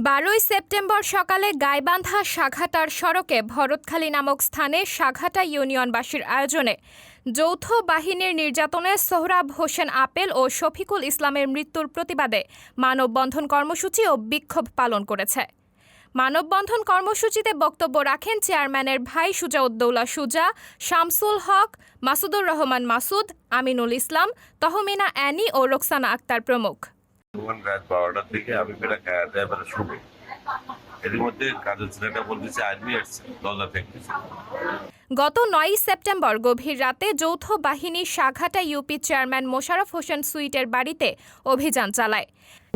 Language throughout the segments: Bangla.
12 সেপ্টেম্বর সকালে গাইবান্ধা সাঘাটার সড়কে ভরতখালী নামক স্থানে সাঘাটা ইউনিয়নবাসীর আয়োজনে যৌথ বাহিনীর নির্যাতনে সোহরাব হোসেন আপেল ও শফিকুল ইসলামের মৃত্যুর প্রতিবাদে মানববন্ধন কর্মসূচি ও বিক্ষোভ পালন করেছে। মানববন্ধন কর্মসূচিতে বক্তব্য রাখেন চেয়ারম্যানের ভাই সুজাউদ্দৌলা সুজা, শামসুল হক, মাসুদুর রহমান মাসুদ, আমিনুল ইসলাম, তহমিনা অ্যানি ও রোকসানা আক্তার প্রমুখ। রাত 12টার দিকে আমি বেটা খাওয়া দেয় মানে শুরু এর মধ্যে কাজের ছেলেটা বলতেছে আর্মি আসছে দরজা ফেঁকতেছে। গত 9 সেপ্টেম্বর গভীর রাতে যৌথ বাহিনী সাঘাটা ইউপি চেয়ারম্যান মোশাররফ হোসেন সুইটের বাড়িতে অভিযান চালায়।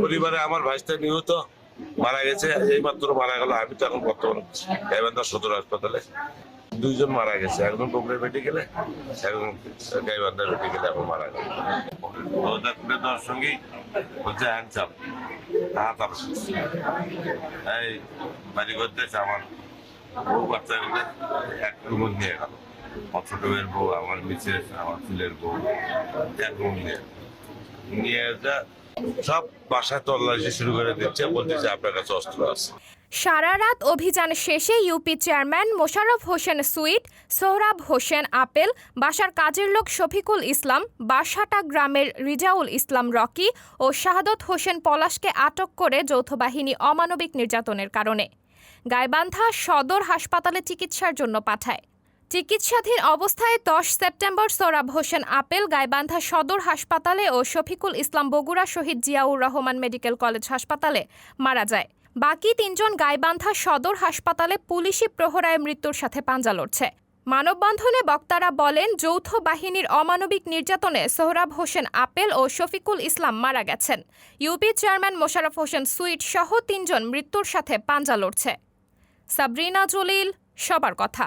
পরিবারে আমার ভাইস্তা নিহত মারা গেছে, এই মাত্র মারা গেল। আমি তো এখন বর্তমানে গাইবান্ধা সদর হাসপাতালে, দুইজন মারা গেছে, একজন ডোমরে মেডিকেলে, একজন গাইবান্ধা মেডিকেলে এখন মারা গেল। দরজা খুলে দেওয়ার সঙ্গেই বলছে হ্যান্ডসাপ তাড়াতাড়ি এই বাড়ি করতে আমার বউ বাচ্চা মিলে এক রুম নিয়ে গেল। ছোট মেয়ের বউ, আমার মিসেস, আমার ছেলের বউ এক রুম নিয়ে যা সব বাসায় তল্লাশি শুরু করে দিচ্ছে, বলতেছে আপনার কাছে অস্ত্র আছে। সারা রাত অভিযান শেষে UP chairman Mosharraf Hossain sweet, Sohrab Hossain apple, বাসার কাজের লোক শফিকুল ইসলাম, বাসাটা গ্রামের রিজাউল ইসলাম রকি ও শাহাদত হোসেন পলাশকে আটক করে যৌথ বাহিনী অমানবিক নির্যাতনের কারণে গাইবান্ধা সদর হাসপাতালে চিকিৎসার জন্য পাঠায়। চিকিৎসাধীন অবস্থায় 10 সেপ্টেম্বর সোহরাব হোসেন আপেল গাইবান্ধা সদর হাসপাতালে ও শফিকুল ইসলাম বগুড়া শহীদ জিয়াউর রহমান মেডিকেল কলেজ হাসপাতালে মারা যায়। বাকি 3 জন গাইবান্ধা সদর হাসপাতালে পুলিশি প্রহরায় মৃত্যুর সাথে পাঞ্জা লড়ছে। মানববন্ধনে বক্তারা বলেন, যৌথ বাহিনীর অমানবিক নির্যাতনে সোহরাব হোসেন আপেল ও শফিকুল ইসলাম মারা গেছেন। UP chairman Mosharraf Hossain sweet সহ 3 জন মৃত্যুর সাথে পাঞ্জা লড়ছে। সাবরিনা জলিল, সবার কথা।